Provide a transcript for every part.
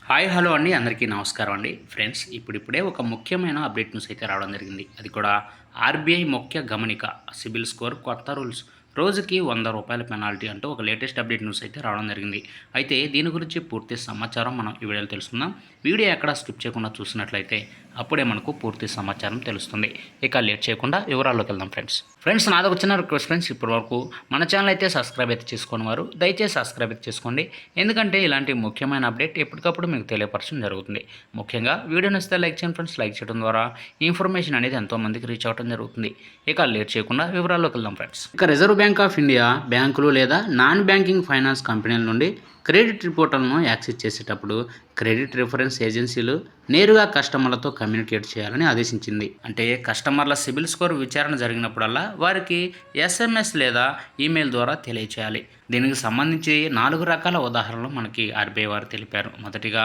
Hi hello అండి, అందరికీ నమస్కారం అండి. ఫ్రెండ్స్, ఇప్పుడిప్పుడే ఒక ముఖ్యమైన అప్డేట్ న్యూస్ అయితే రావడం జరిగింది. అది కూడా ఆర్బీఐ ముఖ్య గమనిక, సిబిల్ స్కోర్ కొత్త రూల్స్, రోజుకి ₹100 పెనాల్టీ అంటూ ఒక లేటెస్ట్ అప్డేట్ న్యూస్ అయితే రావడం జరిగింది. అయితే దీని గురించి పూర్తి సమాచారం మనం ఈ వీడియోలో తెలుసుకుందాం. వీడియో ఎక్కడ స్కిప్ చేయకుండా చూసినట్లయితే అప్పుడే మనకు పూర్తి సమాచారం తెలుస్తుంది. ఇక లేట్ చేయకుండా వివరాల్లోకి వెళ్దాం. ఫ్రెండ్స్ నాదొక చిన్న రిక్వెస్ట్ ఫ్రెండ్స్, ఇప్పటి వరకు మన ఛానల్ అయితే సబ్స్క్రైబ్ అయితే చేసుకోని వారు దయచేసి సబ్స్క్రైబ్ అయితే చేసుకోండి. ఎందుకంటే ఇలాంటి ముఖ్యమైన అప్డేట్ ఎప్పటికప్పుడు మీకు తెలియపరచడం జరుగుతుంది. ముఖ్యంగా వీడియో నచ్చితే లైక్ చేయండి ఫ్రెండ్స్. లైక్ చేయడం ద్వారా ఇన్ఫర్మేషన్ అనేది ఎంతో మందికి రీచ్ అవ్వడం జరుగుతుంది. ఇక లేట్ చేయకుండా వివరాల్లోకి వెళ్దాం ఫ్రెండ్స్. ఇక రిజర్వ్ బ్యాంక్ ఆఫ్ ఇండియా బ్యాంకులు లేదా నాన్ బ్యాంకింగ్ ఫైనాన్స్ కంపెనీల నుండి క్రెడిట్ రిపోర్ట్లను యాక్సెస్ చేసేటప్పుడు క్రెడిట్ రిఫరెన్స్ ఏజెన్సీలు నేరుగా కస్టమర్లతో కమ్యూనికేట్ చేయాలని ఆదేశించింది. అంటే కస్టమర్ల సిబిల్ స్కోర్ విచారణ జరిగినప్పుడల్లా వారికి ఎస్ఎంఎస్ లేదా ఈమెయిల్ ద్వారా తెలియచేయాలి. దీనికి సంబంధించి 4 రకాల ఉదాహరణలు మనకి ఆర్బీఐ వారు తెలిపారు. మొదటిగా,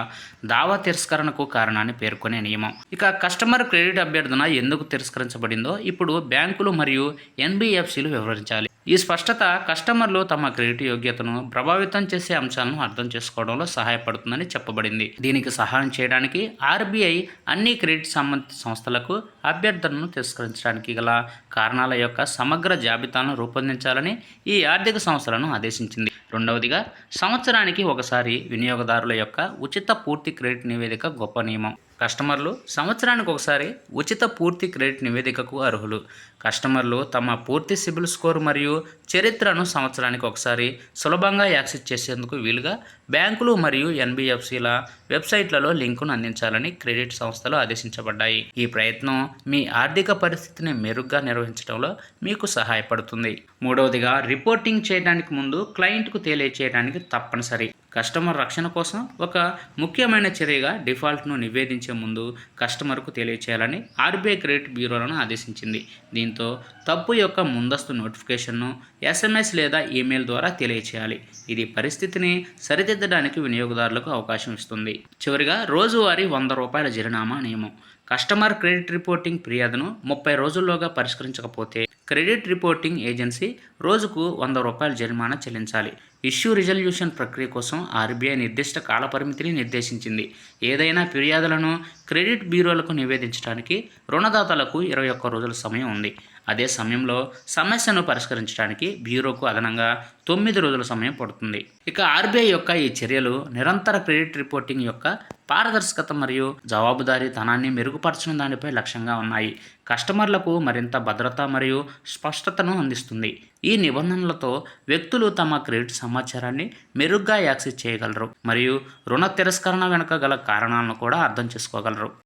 దావా తిరస్కరణకు కారణాన్ని పేర్కొనే నియమం. ఇక కస్టమర్ క్రెడిట్ అభ్యర్థన ఎందుకు తిరస్కరించబడిందో ఇప్పుడు బ్యాంకులు మరియు ఎన్బిఎఫ్సిలు వివరించాలి. ఈ స్పష్టత కస్టమర్లు తమ క్రెడిట్ యోగ్యతను ప్రభావితం చేసే అంశాలను అర్థం చేసుకోవడంలో సహాయపడుతుందని చెప్పబడింది. దీనికి సహాయం చేయడానికి ఆర్బీఐ అన్ని క్రెడిట్ సంబంధిత సంస్థలకు అభ్యర్థనను తిరస్కరించడానికి గల కారణాల యొక్క సమగ్ర జాబితాను రూపొందించాలని ఈ ఆర్థిక సంస్థలను ఆదేశించింది. రెండవదిగా, సంవత్సరానికి ఒకసారి వినియోగదారుల యొక్క ఉచిత పూర్తి క్రెడిట్ నివేదిక గొప్ప నియమం. కస్టమర్లు సంవత్సరానికి ఒకసారి ఉచిత పూర్తి క్రెడిట్ నివేదికకు అర్హులు. కస్టమర్లు తమ పూర్తి సిబిల్ స్కోర్ మరియు చరిత్రను సంవత్సరానికి ఒకసారి సులభంగా యాక్సెస్ చేసేందుకు వీలుగా బ్యాంకులు మరియు ఎన్బిఎఫ్సిల వెబ్సైట్లలో లింకును అందించాలని క్రెడిట్ సంస్థలు ఆదేశించబడ్డాయి. ఈ ప్రయత్నం మీ ఆర్థిక పరిస్థితిని మెరుగ్గా నిర్వహించడంలో మీకు సహాయపడుతుంది. మూడవదిగా, రిపోర్టింగ్ చేయడానికి ముందు క్లయింట్కు తెలియచేయడానికి తప్పనిసరి. కస్టమర్ రక్షణ కోసం ఒక ముఖ్యమైన చర్యగా డిఫాల్ట్ను నివేదించే ముందు కస్టమర్కు తెలియచేయాలని ఆర్బీఐ క్రెడిట్ బ్యూరోలను ఆదేశించింది. దీంతో తప్పు యొక్క ముందస్తు నోటిఫికేషన్ను ఎస్ఎంఎస్ లేదా ఈమెయిల్ ద్వారా తెలియచేయాలి. ఇది పరిస్థితిని సరిదిద్దడానికి వినియోగదారులకు అవకాశం ఇస్తుంది. చివరిగా, రోజువారీ ₹100 జరిమానా నియమం. కస్టమర్ క్రెడిట్ రిపోర్టింగ్ ఫిర్యాదును 30 రోజుల్లోగా పరిష్కరించకపోతే క్రెడిట్ రిపోర్టింగ్ ఏజెన్సీ రోజుకు ₹100 జరిమానా చెల్లించాలి. ఇష్యూ రిజల్యూషన్ ప్రక్రియ కోసం ఆర్బీఐ నిర్దిష్ట కాలపరిమితిని నిర్దేశించింది. ఏదైనా ఫిర్యాదులను క్రెడిట్ బ్యూరోలకు నివేదించడానికి రుణదాతలకు 21 రోజుల సమయం ఉంది. అదే సమయంలో సమస్యను పరిష్కరించడానికి బ్యూరోకు అదనంగా 9 రోజుల సమయం పడుతుంది. ఇక ఆర్బీఐ యొక్క ఈ చర్యలు నిరంతర క్రెడిట్ రిపోర్టింగ్ యొక్క పారదర్శకత మరియు జవాబుదారీతనాన్ని మెరుగుపరచడం దానిపై లక్ష్యంగా ఉన్నాయి. కస్టమర్లకు మరింత భద్రత మరియు స్పష్టతను అందిస్తుంది. ఈ నిబంధనలతో వ్యక్తులు తమ క్రెడిట్ సమాచారాన్ని మెరుగ్గా యాక్సెస్ చేయగలరు మరియు రుణ తిరస్కరణ వెనుక గల కారణాలను కూడా అర్థం చేసుకోగలరు.